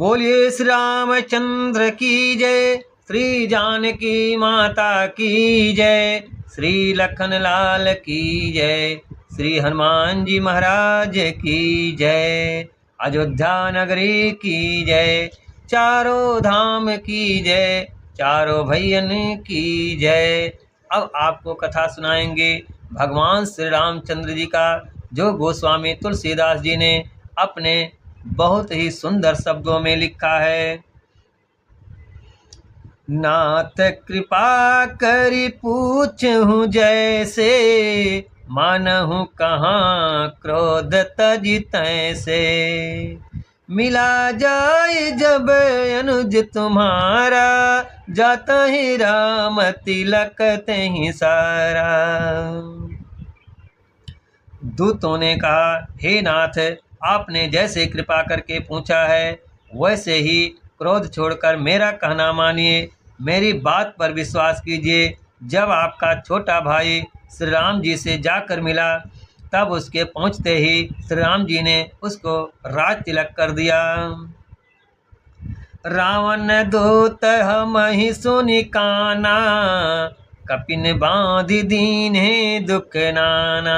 बोलिए श्री रामचंद्र की जय, श्री जानकी माता की जय, श्री लखन लाल की जय, श्री हनुमान जी महाराज की जय, अयोध्या नगरी की जय, चारों धाम की जय, चारों भैयन की जय। अब आपको कथा सुनाएंगे भगवान श्री रामचंद्र जी का, जो गोस्वामी तुलसीदास जी ने अपने बहुत ही सुंदर शब्दों में लिखा है। नाथ कृपा करी पूछूं जैसे, मानहूं कहाँ क्रोध तज तैसे, मिला जाए जब अनुज तुम्हारा, जाता ही राम तिलक तहि सारा। दूतों ने कहा, हे नाथ, आपने जैसे कृपा करके पूछा है वैसे ही क्रोध छोड़कर मेरा कहना मानिए, मेरी बात पर विश्वास कीजिए। जब आपका छोटा भाई श्री राम जी से जाकर मिला, तब उसके पहुंचते ही श्री राम जी ने उसको राज तिलक कर दिया। रावण दूत हम ही सुनि काना, कपिन बांधि दीन्हे दुख नाना,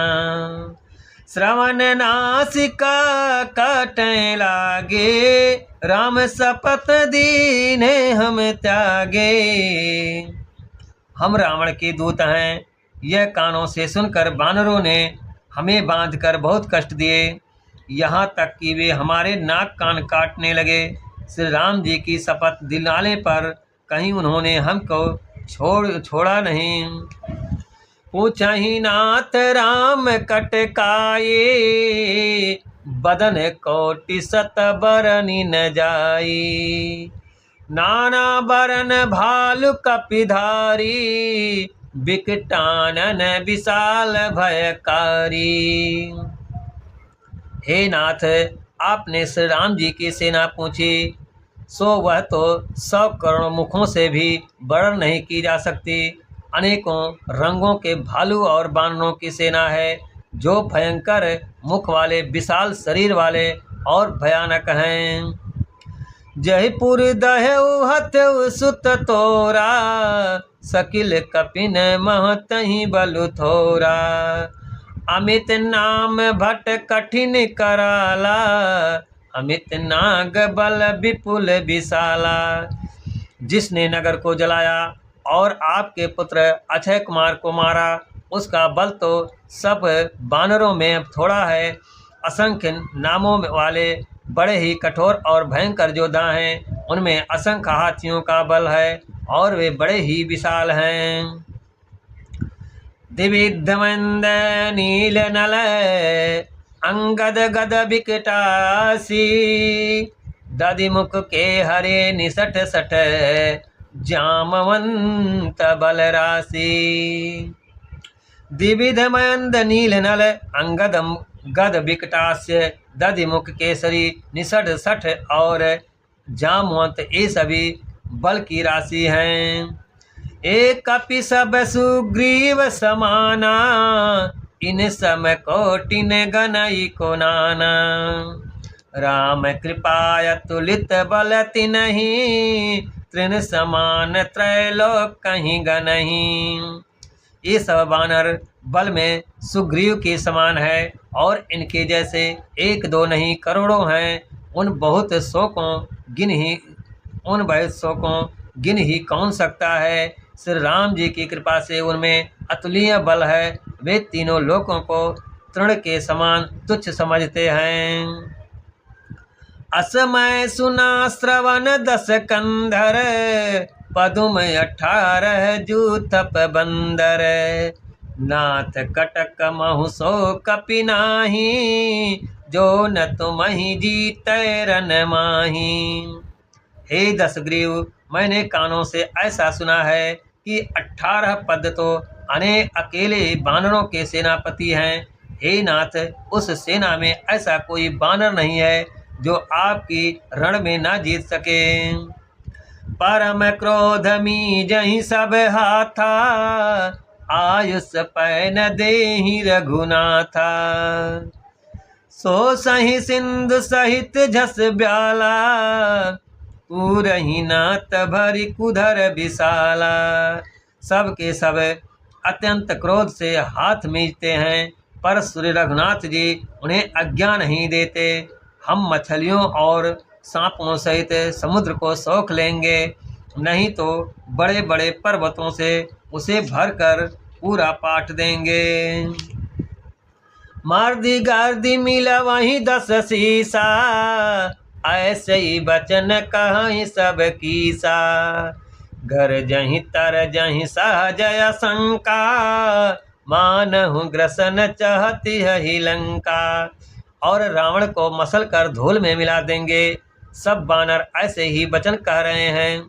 श्रवण नासिका काटे लागे, राम शपथ दीने हम त्यागे। हम रावण के दूत हैं, यह कानों से सुनकर बानरों ने हमें बांधकर बहुत कष्ट दिए, यहाँ तक कि वे हमारे नाक कान काटने लगे। श्री राम जी की शपथ दिलाने पर कहीं उन्होंने हमको छोड़ा नहीं। पूछहि नाथ राम कटकाए, बदन कोटि सत बरनि न जाई, नाना बरन भालु कपिधारी, बिकटानन विशाल भयकारी। हे नाथ, आपने श्री राम जी की सेना पूछी, सो वह तो 100 करोड़ मुखों से भी वर्णन नहीं की जा सकती। अनेकों रंगों के भालू और बानरों की सेना है, जो भयंकर मुख वाले, विशाल शरीर वाले और भयानक हैं। जयपुर दहु हथु सुत तोरा, सकिल कपिन महतहि बलु थोरा, अमित नाम भट कठिन कराला, अमित नाग बल विपुल विशाला। जिसने नगर को जलाया और आपके पुत्र अक्षय कुमार को मारा, उसका बल तो सब बानरों में थोड़ा है। असंख्य नामों वाले बड़े ही कठोर और भयंकर योद्धा हैं, उनमें असंख्य हाथियों का बल है और वे बड़े ही विशाल हैं। दिविधमंद नील नल अंगद गद विकटासी, दधिमुख के हरे निसठ सठ, जामवंत बलराशि। द्विविधमंद नील नल अंगदम गद विकटास्य, दधिमुख केसरी निसठ सठ और जामवंत, ये सभी बल की राशि हैं। एक कपि सब सुग्रीव समाना, इन सम कोटिन गनई को नाना, राम कृपाय तुलित बल तिन्हि, तृण समान त्रैलोक कहीं गनहि। ये सब बानर बल में सुग्रीव के समान है और इनके जैसे एक दो नहीं करोड़ों हैं। उन बहुत शोकों गिन ही कौन सकता है। श्री राम जी की कृपा से उनमें अतुलनीय बल है। वे तीनों लोकों को तृण के समान तुच्छ समझते हैं। असमय सुना श्रवण 10 कंधर, पदुम 18 जूथप बंदर, नाथ कटक महु सो कपि नाही, जो न तुमहि जीतै रन माही। हे दशग्रीव, मैंने कानों से ऐसा सुना है कि 18 पद तो अनेक अकेले बानरों के सेनापति हैं। हे नाथ, उस सेना में ऐसा कोई बानर नहीं है जो आपकी रण में ना जीत सके। परम क्रोध मी जहि सब हाथा, आयुष पैन देहि रघुनाथा, सो सही सिंधु सहित झस ब्याला, पूरही नात भरी कुधर विशाला। सब के सब अत्यंत क्रोध से हाथ मीचते हैं, पर श्री रघुनाथ जी उन्हें आज्ञा नहीं देते। हम मछलियों और सांपों सहित समुद्र को सोख लेंगे, नहीं तो बड़े बड़े पर्वतों से उसे भरकर पूरा पाट देंगे। मार्दी गार्दी मिला वहीं 10 शीशा, ऐसे ही बचन कहीं सब कीसा। घर जहीं तर जहीं सहजय शंका, मानहु ग्रसन चाहती है लंका। और रावण को मसल कर धूल में मिला देंगे। सब बानर ऐसे ही वचन कह रहे हैं,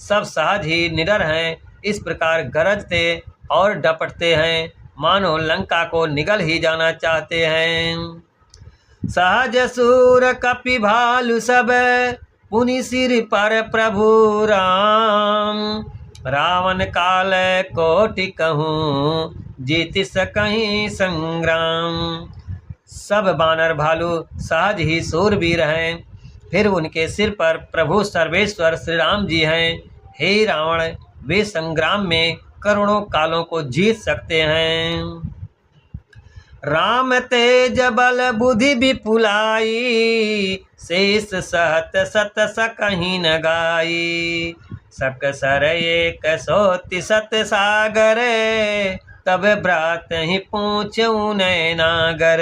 सब सहज ही निडर हैं, इस प्रकार गरजते और डपटते हैं, मानो लंका को निगल ही जाना चाहते हैं। सहज सूर कपि भालु सब, पुनि सिर पर प्रभु राम। रावण काल कोटि कहूँ, जीत सकहीं संग्राम। सब बानर भालू सहज ही सूरवीर हैं, फिर उनके सिर पर प्रभु सर्वेश्वर श्री राम जी हैं। हे रावण, वे संग्राम में करोड़ों कालों को जीत सकते हैं। राम तेज बल बुद्धि विपुलाई, शेष सहत सत सकहीं न गाई। सक सर एक सोति सत सागर, तब भ्रात ही पूछूं नैनागर।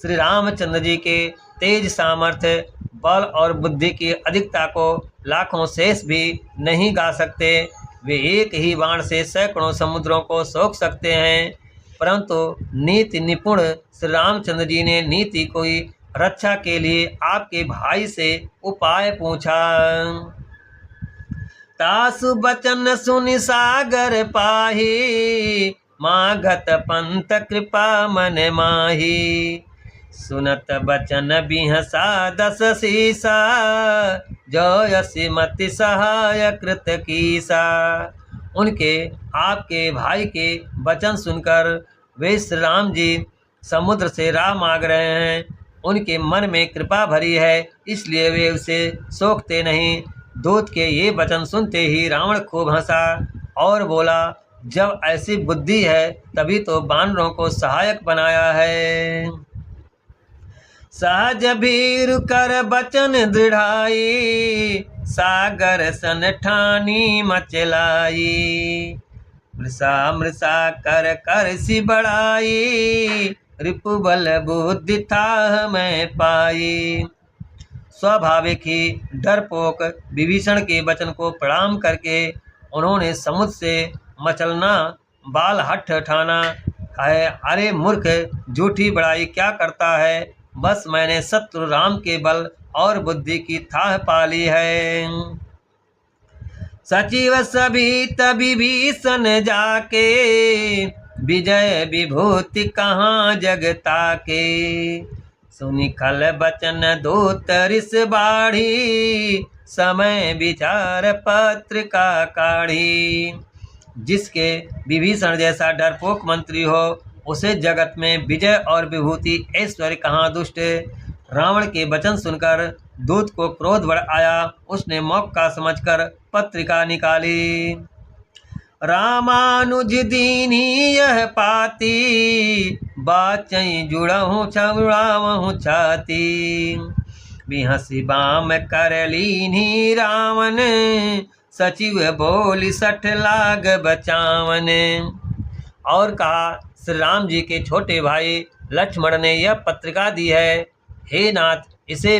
श्री रामचंद्र जी के तेज सामर्थ्य, बल और बुद्धि की अधिकता को लाखों शेष भी नहीं गा सकते। वे एक ही बाण से सैकड़ों समुद्रों को सोख सकते हैं, परंतु नीति निपुण श्री रामचंद्र जी ने नीति कोई रक्षा के लिए आपके भाई से उपाय पूछा। तासु बचन सुनि सागर पाही, मागत पंत कृपा मन माही। सुनत बचन बिहसा 10 शीसा, जो यसी मति सहाय कृत कीसा। उनके आपके भाई के वचन सुनकर वे श्री राम जी समुद्र से राह मांग रहे हैं। उनके मन में कृपा भरी है, इसलिए वे उसे सोखते नहीं। दूत के ये वचन सुनते ही रावण खूब हंसा और बोला, जब ऐसी बुद्धि है तभी तो बानरों को सहायक बनाया है। सहज भीरु कर बचन दृढ़ाई, सागर सन ठानी मचलाई। मृषा मृषा कर कर सी बढ़ाई, रिपु बल बुद्धि था मैं पाई। स्वाभाविक ही डरपोक विभीषण के वचन को प्रणाम करके उन्होंने समुद्र से मचलना बाल हठ ठाना है। अरे मूर्ख, झूठी बड़ाई क्या करता है, बस मैंने शत्रु राम के बल और बुद्धि की थाह पाली है। सचिव सभी विभीषण जाके, विजय विभूति कहाँ जगता के। सुनि खल बचन दूत रिस बाढ़ी, समय विचार पत्रिका काढ़ी। जिसके विभीषण जैसा डरपोक मंत्री हो, उसे जगत में विजय और विभूति ऐश्वर्य कहाँ दुष्ट। रावण के वचन सुनकर दूत को क्रोध बढ़ आया। उसने मौका समझकर पत्रिका निकाली। रामानुज दीनी यह पाती, बाचई जुड़हूँ छुड़ावहूँ छाती। बिहसी बाम कर लीनी रावण, सचिव बोली 60 लाग बचावन। और कहा, श्री राम जी के छोटे भाई लक्ष्मण ने यह पत्रिका दी है। हे नाथ, इसे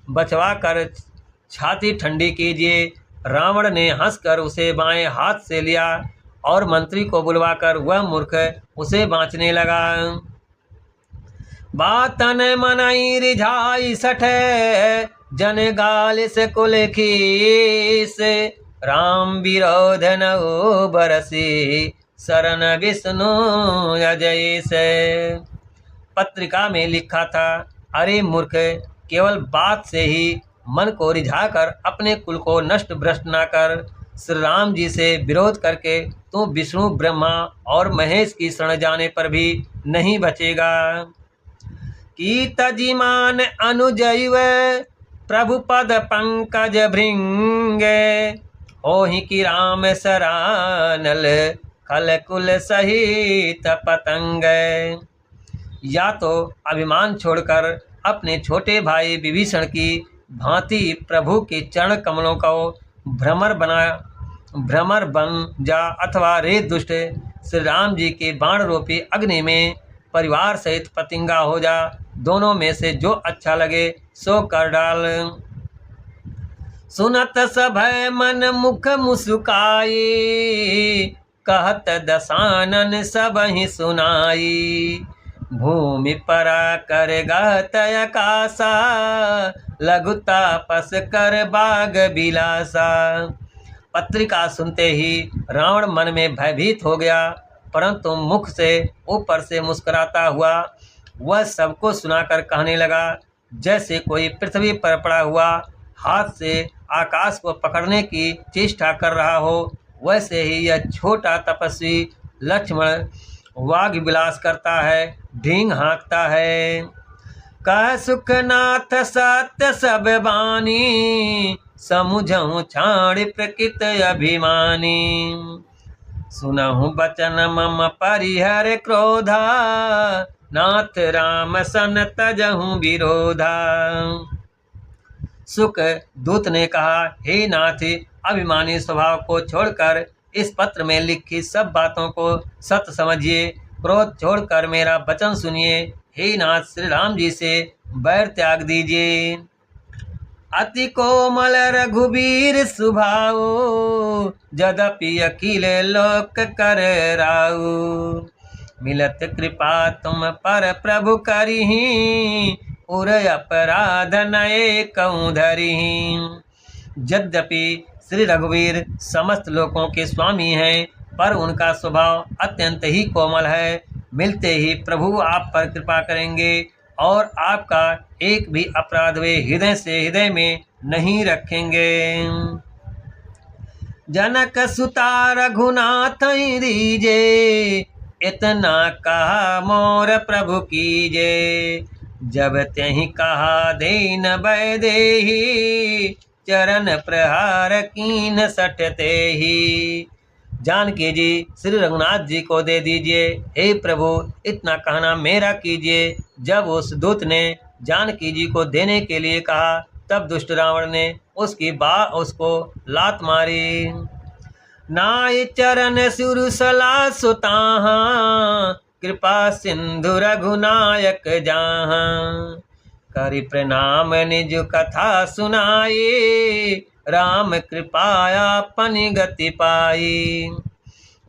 बचवा कर छाती ठंडी कीजिए। रावण ने हंसकर उसे बाएं हाथ से लिया और मंत्री को बुलवाकर वह मूर्ख उसे बाँचने लगा। बातन मनई रिझाई 60, जन गाल से कुल खीस। राम विरोध नौ बरसी, शरण विष्णु अजय से। पत्रिका में लिखा था, अरे मूर्ख, केवल बात से ही मन को रिझाकर अपने कुल को नष्ट भ्रष्ट न कर। श्री राम जी से विरोध करके तू विष्णु ब्रह्मा और महेश की शरण जाने पर भी नहीं बचेगा। की तजिमान अनुजैव प्रभु पद पंकज भृंगे, ओहि की राम सरानल खल कुल सहित पतंग। या तो अभिमान छोड़कर अपने छोटे भाई विभीषण की भांति प्रभु के चरण कमलों को भ्रमर बन जा, अथवा रे दुष्ट श्री राम जी के बाण रूपी अग्नि में परिवार सहित पतंगा हो जा। दोनों में से जो अच्छा लगे सो कर डाल। सुनत सभय मन मुख मुस्काई, कहत दसानन सबहि सुनाई। भूमि परा कर गहत आकाशा, लघु तापस कर बाग बिलासा। पत्रिका सुनते ही रावण मन में भयभीत हो गया, परंतु मुख से ऊपर से मुस्कुराता हुआ वह सबको सुनाकर कहने लगा, जैसे कोई पृथ्वी पर पड़ा हुआ हाथ से आकाश को पकड़ने की चेष्टा कर रहा हो, वैसे ही यह छोटा तपस्वी लक्ष्मण वाग विलास करता है, ढींग हाँकता है। कह सुखनाथ सत्य सब बानी, समुझहु छाड़ प्रकृत अभिमानी। सुनहु बचन मम परिहर क्रोधा, नाथ राम सन तजहु विरोधा। सुख दूत ने कहा, हे नाथ, अभिमानी स्वभाव को छोड़कर इस पत्र में लिखी सब बातों को सत्य समझिए, क्रोध छोड़कर मेरा वचन सुनिए। हे नाथ, श्री राम जी से बैर त्याग दीजिए। अति कोमल रघुबीर सुभाऊ, यद्यपि अखिल लोक कर राऊ। मिलत कृपा तुम पर प्रभु करिहि, उर अपराध नये कहूँ धरिहि। यद्यपि श्री रघुवीर समस्त लोकों के स्वामी हैं, पर उनका स्वभाव अत्यंत ही कोमल है। मिलते ही प्रभु आप पर कृपा करेंगे और आपका एक भी अपराध वे हृदय से हृदय में नहीं रखेंगे। जनक सुता रघुनाथ दीजे, इतना कहा मोर प्रभु कीजे। जब त्यहि कहा देन वैदेही, चरण प्रहार कीन सटते ही। जानकी जी श्री रघुनाथ जी को दे दीजिए। हे प्रभु, इतना कहना मेरा कीजिए। जब उस दूत ने जानकी जी को देने के लिए कहा, तब दुष्ट रावण ने उसको लात मारी। नाय चरण सुरसला सुताहा, कृपा सिंधु रघुनायक जहाँ। करि प्रणाम निज कथा सुनाई, राम कृपाया पनि गति पाई।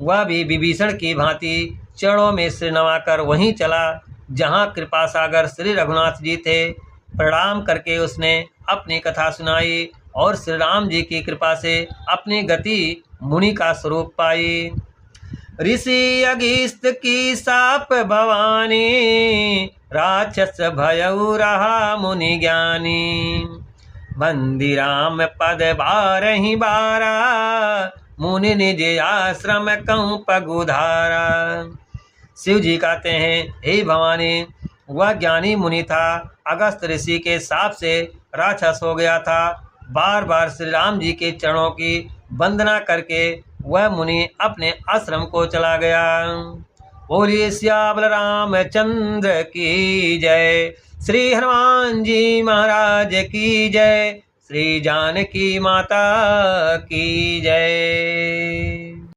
वह भी विभीषण की भांति चरणों में सिर नवाकर वहीं चला जहाँ कृपा सागर श्री रघुनाथ जी थे। प्रणाम करके उसने अपनी कथा सुनाई और श्री राम जी की कृपा से अपनी गति मुनि का स्वरूप पाई। ऋषि अगस्त्य की साप भवानी, राक्षस भयउ रहा मुनि ज्ञानी। बंदी राम पद बारहि बारा, मुनि निज आश्रम कहूँ पगुधारा। शिव जी कहते हैं, हे भवानी, वह ज्ञानी मुनि था, अगस्त ऋषि के शाप से राक्षस हो गया था। बार बार श्री राम जी के चरणों की वंदना करके वह मुनि अपने आश्रम को चला गया। बोलिए सियावर रामचंद्र की जय। श्री हनुमान जी महाराज की जय। श्री जानकी माता की जय।